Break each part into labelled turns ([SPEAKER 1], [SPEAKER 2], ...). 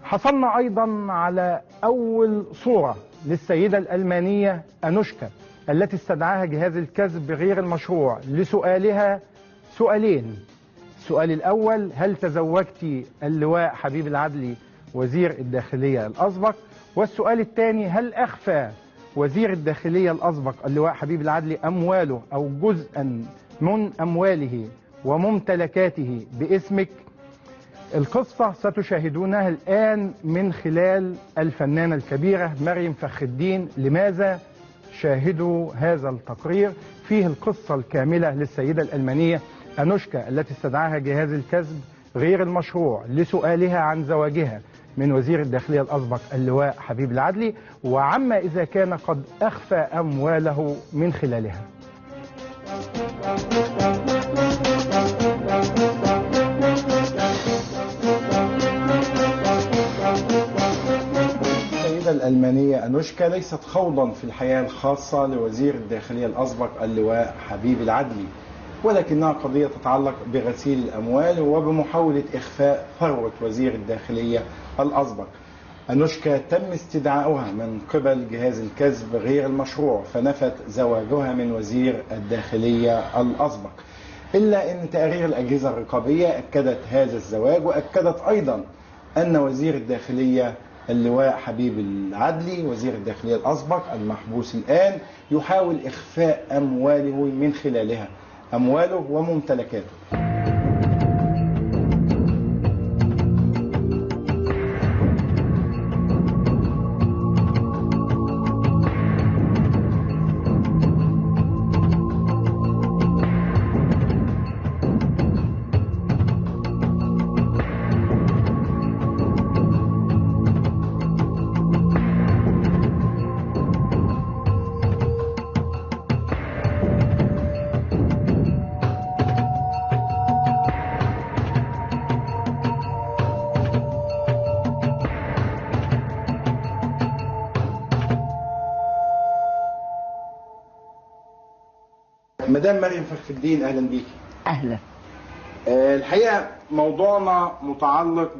[SPEAKER 1] حصلنا أيضا على أول صورة للسيدة الألمانية أنوشكا التي استدعاها جهاز الكذب غير المشروع لسؤالها سؤالين. السؤال الأول: هل تزوجت اللواء حبيب العدلي وزير الداخلية الأسبق؟ والسؤال الثاني: هل أخفى وزير الداخلية الأسبق اللواء حبيب العدلي أمواله أو جزءا من أمواله وممتلكاته باسمك؟ القصة ستشاهدونها الآن من خلال الفنانة الكبيرة مريم فخر الدين. لماذا؟ شاهدوا هذا التقرير فيه القصة الكاملة للسيدة الألمانية أنوشكا التي استدعاها جهاز الكذب غير المشروع لسؤالها عن زواجها من وزير الداخلية الأسبق اللواء حبيب العدلي، وعما إذا كان قد أخفى أمواله من خلالها. السيدة الألمانية أنوشكا ليست خوضا في الحياة الخاصة لوزير الداخلية الأسبق اللواء حبيب العدلي، ولكنها قضية تتعلق بغسيل الأموال وبمحاولة إخفاء ثروة وزير الداخلية الأسبق. أنوشكا تم استدعاؤها من قبل جهاز الكذب غير المشروع فنفت زواجها من وزير الداخلية الأسبق، إلا أن تقارير الأجهزة الرقابية أكدت هذا الزواج، وأكدت أيضا أن وزير الداخلية اللواء حبيب العدلي وزير الداخلية الأسبق المحبوس الآن يحاول إخفاء أمواله من خلالها، أمواله وممتلكاته. مدام مريم فخر الدين، اهلا بيكي.
[SPEAKER 2] اهلا.
[SPEAKER 1] الحقيقه موضوعنا متعلق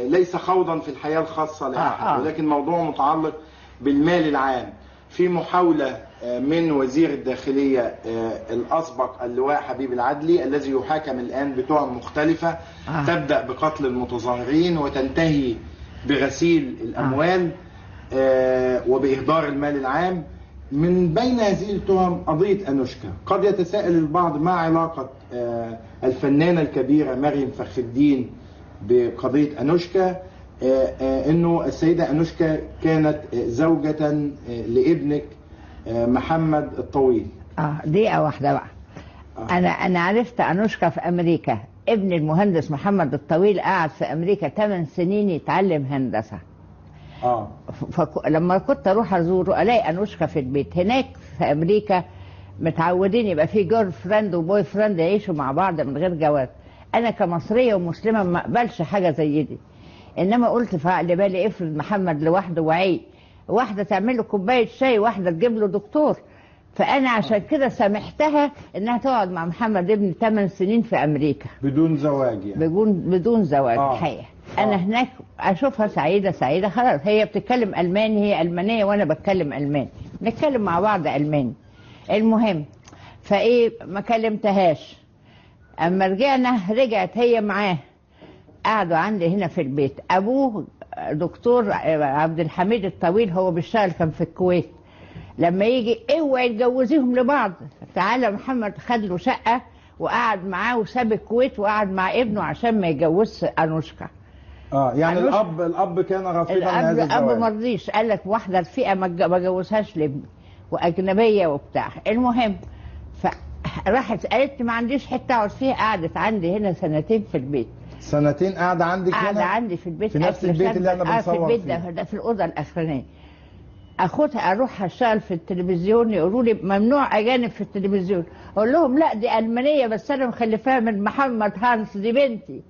[SPEAKER 1] ليس خوضا في الحياه الخاصه لاحد، ولكن موضوع متعلق بالمال العام في محاوله من وزير الداخليه الاسبق اللواء حبيب العدلي الذي يحاكم الان بتهم مختلفه تبدا بقتل المتظاهرين وتنتهي بغسيل الاموال وباهدار المال العام. من بين هذه التهم قضية أنوشكا. قد يتساءل البعض ما علاقة الفنانة الكبيرة مريم فخر الدين بقضية أنوشكا. إنه السيدة أنوشكا كانت زوجة لابنك محمد الطويل.
[SPEAKER 2] دقيقة واحدة بقى. أنا عرفت أنوشكا في أمريكا. ابن المهندس محمد الطويل قعد في أمريكا 8 سنين يتعلم هندسة. فلما كنت اروح ازوره الاقي انوشكا في البيت. هناك في امريكا متعودين يبقى في جيرل فريند وبوي فريند يعيشوا مع بعض من غير جواز. انا كمصريه ومسلمه ما اقبلش حاجه زي دي، انما قلت في عقل بالي افرض محمد لوحده وعي، واحده تعمل له كوبايه شاي، واحده تجيب له دكتور. فانا عشان كده سامحتها انها تقعد مع محمد ابني 8 سنين في امريكا
[SPEAKER 1] بدون زواج يعني.
[SPEAKER 2] بدون زواج. الحقيقه انا هناك اشوفها سعيده سعيده خلاص. هي بتتكلم الماني، هي المانيه وانا بتكلم الماني، نتكلم مع بعض الماني. المهم فايه ما كلمتهاش. اما رجعت هي معاه، قعدوا عندي هنا في البيت. ابوه دكتور عبد الحميد الطويل، هو بيشتغل كان في الكويت. لما يجي اوعي تجوزيهم لبعض، تعالى محمد خد له شقه وقعد معاه وساب الكويت وقعد مع ابنه عشان ما يتجوزش انوشكا.
[SPEAKER 1] يعني الاب كان رافضا هذا الزواج.
[SPEAKER 2] الاب ما رضيش، قال لك واحده الفئه ما جوزهاش لابني واجنبيه وبتاع. المهم فراحت قالت ما عنديش حته اقعد فيها. قعدت عندي هنا 2 سنين في البيت.
[SPEAKER 1] 2 سنين قاعده عندك هنا؟
[SPEAKER 2] قاعده عندي في البيت،
[SPEAKER 1] في نفس البيت اللي انا بنصور
[SPEAKER 2] في البيت ده في الاوضه الاخرانيه. اخدها اروح اشتغل في التلفزيون، يقولوا لي ممنوع اجانب في التلفزيون. اقول لهم لا دي المانيه بس انا مخلفاها من محمد هانس، دي بنتي.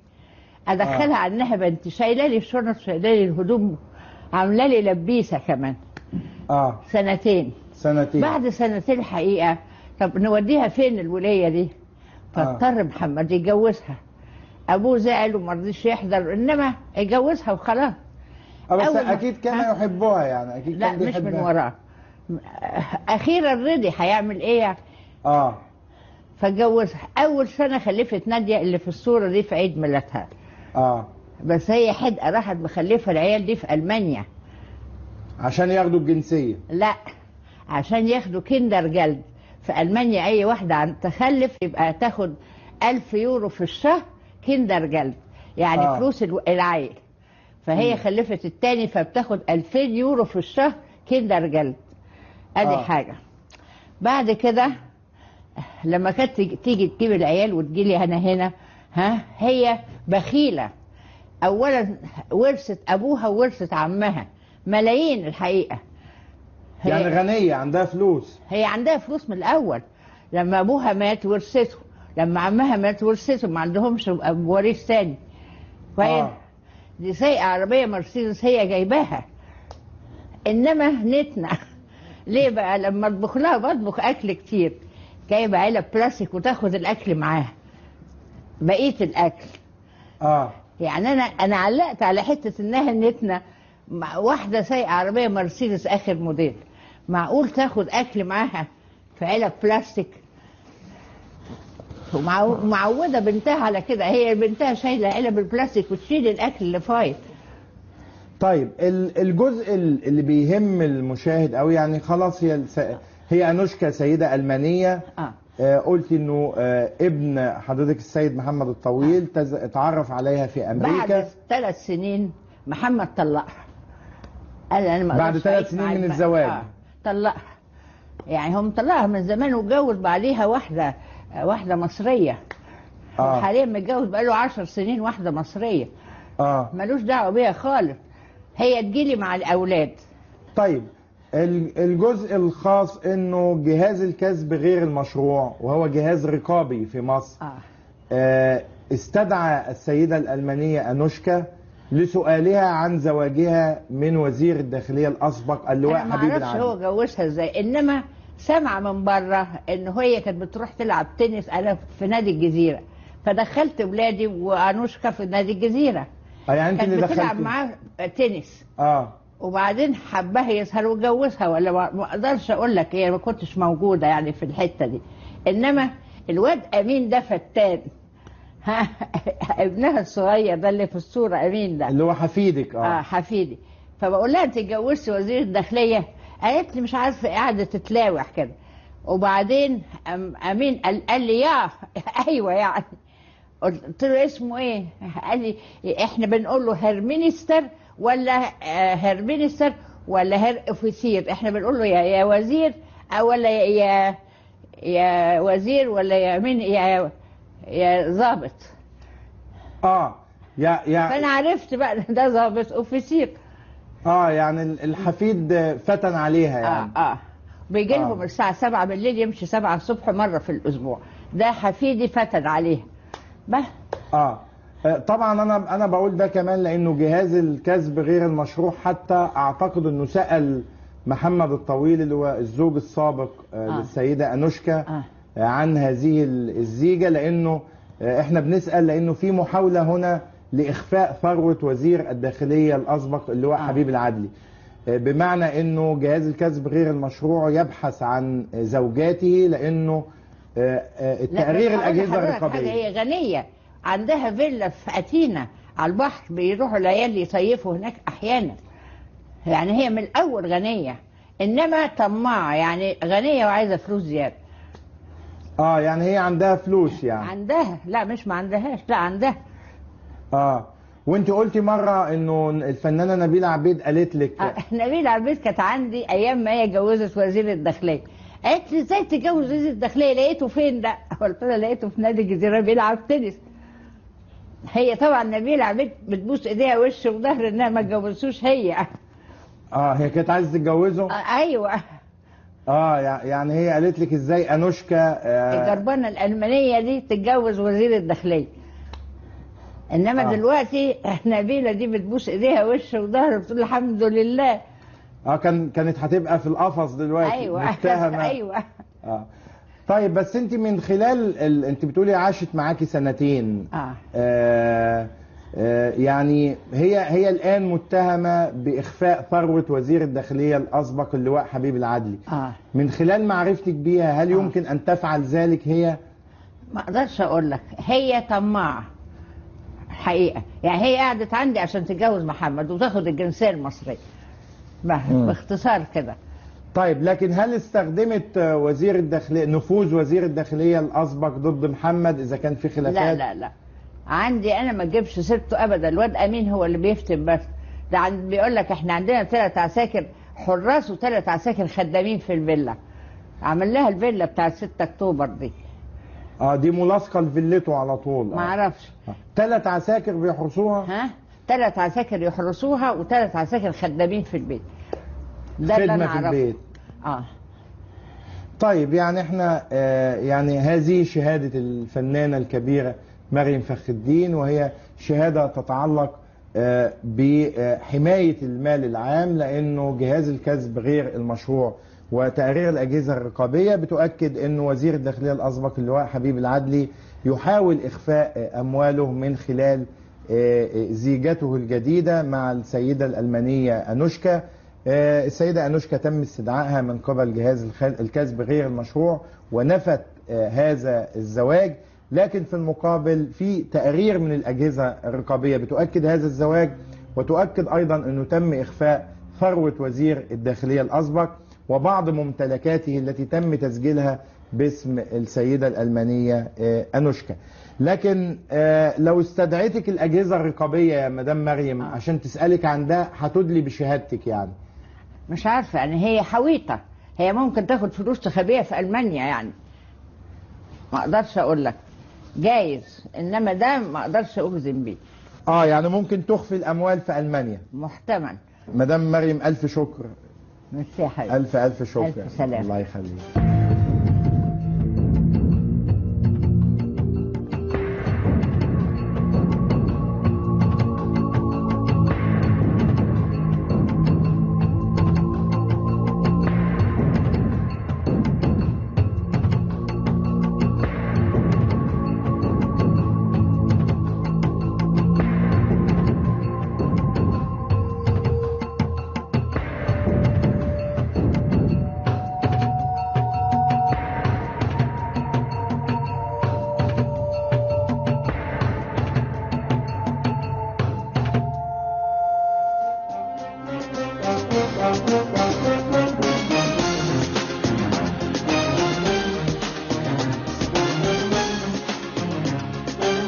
[SPEAKER 2] ادخلها عنها بنتي، شايله لي الشنط، شايله لي الهدوم، عامله لي لبيسه كمان. 2 سنين. بعد 2 سنين الحقيقه طب نوديها فين الولايه دي؟ فاضطر محمد يجوزها. ابوه زعل وما رضيش يحضر، انما يجوزها وخلاص.
[SPEAKER 3] بس اكيد كان يحبها يعني، اكيد
[SPEAKER 2] لا
[SPEAKER 3] كان بيحبها.
[SPEAKER 2] مش من وراه. اخيرا رضي، هيعمل ايه يعني؟ فاتجوزها. اول سنه خلفت ناديه اللي في الصوره دي في عيد ميلادها. بس هي حدقه، راحت مخلفه العيال دي في المانيا
[SPEAKER 3] عشان ياخدوا الجنسيه.
[SPEAKER 2] لا، عشان ياخدوا كيندر جلد في المانيا. اي واحده عن تخلف يبقى تاخد 1000 يورو في الشهر كيندر جلد، يعني فلوس العيل. فهي خلفت التاني فبتاخد 2000 يورو في الشهر كيندر جلد. ادي حاجه. بعد كده لما كانت تيجي تجيب العيال وتجيلي انا هنا، هي بخيله. اولا ورثت ابوها وورثت عمها ملايين الحقيقه.
[SPEAKER 3] يعني غنيه، عندها فلوس.
[SPEAKER 2] هي عندها فلوس من الاول. لما ابوها مات ورثته، لما عمها مات ورثته، ما عندهمش وريث تاني. فهي دي سايقه عربيه مرسيدس هي جايباها. انما نتنا ليه بقى؟ لما اطبخ لها بطبخ اكل كتير، جايبه علب بلاستيك وتاخد الاكل معاها، بقيه الاكل. يعني انا علقت على حته انها نتنا واحده سايقه عربيه مرسيدس اخر موديل، معقول تاخد اكل معاها في علب بلاستيك؟ ومعوده بنتها على كده، هي بنتها شايله علب البلاستيك وتشيل الاكل اللي فايت.
[SPEAKER 3] طيب الجزء اللي بيهم المشاهد قوي، يعني خلاص هي انوشكا سيده المانيه. قلت انه ابن حضرتك السيد محمد الطويل اتعرف عليها في امريكا.
[SPEAKER 2] بعد 3 سنين محمد طلقها. قال انا
[SPEAKER 3] بعد 3 سنين من الزواج
[SPEAKER 2] طلقها. يعني هم طلقها من زمان واتجوز بعديها واحده مصريه. حاليا متجوز بقاله 10 سنين واحده مصريه. ملوش دعوه بيها خالص، هي تجيلي مع الاولاد.
[SPEAKER 3] طيب الجزء الخاص انه جهاز الكسب غير المشروع وهو جهاز رقابي في مصر، استدعى السيدة الألمانية أنوشكا لسؤالها عن زواجها من وزير الداخلية الأسبق اللواء حبيب العدلي.
[SPEAKER 2] ما اعرفش هو جوزها ازاي، انما سامعه من بره ان هي كانت بتروح تلعب تنس. انا في نادي الجزيرة، فدخلت ولادي وأنوشكا في نادي الجزيرة.
[SPEAKER 3] يعني انت اللي دخلتي؟
[SPEAKER 2] كانت بتلعب معاه تنس. وبعدين حبها يظهر وجوزها، ولا ما اقدرش اقول لك، هي ما كنتش موجوده يعني في الحته دي. انما الواد امين ده فتان. ابنها الصغير ده اللي في الصوره، امين ده
[SPEAKER 3] اللي هو حفيدك.
[SPEAKER 2] حفيدي. فبقول لها انت اتجوزتي وزير الداخليه؟ قالت لي مش عارفه، قاعده تتلاوح كده. وبعدين امين قال لي ايوه يعني. قلت له اسمه ايه؟ قال لي احنا بنقول له هرمينستر ولا هرمينستر ولا هر اوفيسير. احنا بنقول له يا وزير ولا يا وزير ولا يا مين، يا ضابط. فانا عرفت بقى ده ضابط اوفيسير.
[SPEAKER 3] يعني الحفيد فتن عليها يعني.
[SPEAKER 2] بيجي لهم الساعه 7 بالليل، يمشي 7 الصبح مره في الاسبوع. ده حفيدي فتن عليها.
[SPEAKER 3] طبعا انا بقول ده كمان لانه جهاز الكسب غير المشروع حتى اعتقد انه سأل محمد الطويل اللي هو الزوج السابق للسيدة أنوشكا عن هذه الزيجة، لانه احنا بنسأل لانه في محاولة هنا لاخفاء ثروة وزير الداخلية الاسبق اللي هو حبيب العدلي، بمعنى انه جهاز الكسب غير المشروع يبحث عن زوجاته لانه التقرير الاجهزة الرقابية.
[SPEAKER 2] هي غنية، عندها فيلا في أثينا على البحر، بيروحوا العيال يصيفوا هناك أحيانا. يعني هي من الأول غنية، إنما طماعة، يعني غنية وعايزة فلوس زيادة.
[SPEAKER 3] يعني هي عندها فلوس يعني.
[SPEAKER 2] عندها، لا مش ما عندهاش، لا عندها.
[SPEAKER 3] وانت قلتي مرة انه الفنانة نبيلة عبيد قالت لك
[SPEAKER 2] نبيلة عبيد كانت عندي ايام ما هي جوزت وزير الداخلية. قالت لي ازاي تتجوز وزير الداخلية؟ لقيته فين ده؟ قلت لها لقيته في نادي الجزيرة بيلعب تنس. هي طبعا نبيلة عبيد بتبوس ايديها وش وظهر انها ما اتجوزتوش هي.
[SPEAKER 3] هي كانت عايزة تتجوزه؟
[SPEAKER 2] ايوه.
[SPEAKER 3] يعني هي قالت لك ازاي انوشكا
[SPEAKER 2] الجربانة الألمانية دي تتجوز وزير الداخلية. انما دلوقتي نبيلة دي بتبوس ايديها وش وظهر بتقول الحمد لله.
[SPEAKER 3] كانت هتبقى في القفص دلوقتي.
[SPEAKER 2] ايوه
[SPEAKER 3] متهمة.
[SPEAKER 2] ايوه.
[SPEAKER 3] طيب بس انت من خلال انت بتقولي عاشت معاكي سنتين. يعني هي الآن متهمة بإخفاء ثروة وزير الداخلية الأسبق اللواء حبيب العدلي. من خلال معرفتك بيها هل يمكن أن تفعل ذلك هي؟
[SPEAKER 2] ما أقدرش أقول لك، هي طماعة حقيقة. يعني هي قعدت عندي عشان تتجوز محمد وتاخد الجنسية المصرية باختصار كده.
[SPEAKER 3] طيب لكن هل استخدمت وزير الداخلية نفوذ وزير الداخلية الأسبق ضد محمد إذا كان في خلافات؟
[SPEAKER 2] لا لا لا، عندي أنا ما تجيبش سيرته أبدا. الواد أمين هو اللي بيفتن بس. ده بيقول لك إحنا عندنا 3 عساكر حراس و3 عساكر خدامين في الفيلا. عمل لها الفيلا بتاعت 6 أكتوبر دي.
[SPEAKER 3] دي ملاصقة لفيلته على طول.
[SPEAKER 2] ما أعرفش.
[SPEAKER 3] 3 عساكر بيحرسوها؟
[SPEAKER 2] 3 عساكر يحرسوها و3 عساكر خدامين في البيت. ده اللي أنا أعرفه. في البيت.
[SPEAKER 3] طيب يعني احنا يعني هذه شهادة الفنانة الكبيرة مريم فخر الدين، وهي شهادة تتعلق بحماية المال العام، لأنه جهاز الكسب غير المشروع وتقارير الأجهزة الرقابية بتؤكد أن وزير الداخلية الأسبق اللواء حبيب العدلي يحاول إخفاء أمواله من خلال زيجته الجديدة مع السيدة الألمانية أنوشكا. السيدة أنوشكا تم استدعائها من قبل جهاز الكسب غير المشروع ونفت هذا الزواج، لكن في المقابل في تقارير من الأجهزة الرقابية بتؤكد هذا الزواج، وتؤكد أيضا أنه تم إخفاء ثروة وزير الداخلية الأسبق وبعض ممتلكاته التي تم تسجيلها باسم السيدة الألمانية أنوشكا. لكن لو استدعيتك الأجهزة الرقابية يا مدام مريم عشان تسألك عن ده هتدلي بشهادتك يعني؟
[SPEAKER 2] مش عارفة، يعني هي حويطة، هي ممكن تاخد فلوس تخبيها في ألمانيا يعني. ما اقدرش اقول لك، جايز، انما ده ما اقدرش اجزم بيه.
[SPEAKER 3] يعني ممكن تخفي الاموال في المانيا
[SPEAKER 2] محتمل.
[SPEAKER 3] مدام مريم الف شكر.
[SPEAKER 2] ميرسي يا حبيبي.
[SPEAKER 3] الف شكر.
[SPEAKER 2] الف سلام.
[SPEAKER 3] الله يخليك.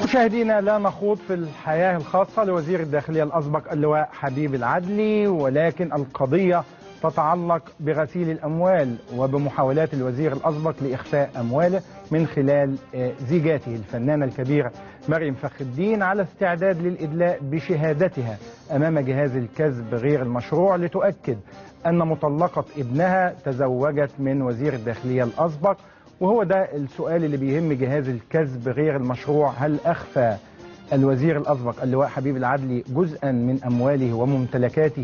[SPEAKER 1] مشاهدينا، لا نخوض في الحياة الخاصة لوزير الداخلية الأسبق اللواء حبيب العدلي، ولكن القضية تتعلق بغسيل الأموال وبمحاولات الوزير الأسبق لإخفاء أمواله من خلال زيجاته الفنانة الكبيرة مريم فخر الدين، على استعداد للإدلاء بشهادتها أمام جهاز الكسب غير المشروع لتؤكد أن مطلقة ابنها تزوجت من وزير الداخلية الأسبق. وهو ده السؤال اللي بيهم جهاز الكسب غير المشروع: هل أخفى الوزير الأسبق اللواء حبيب العدلي جزءا من أمواله وممتلكاته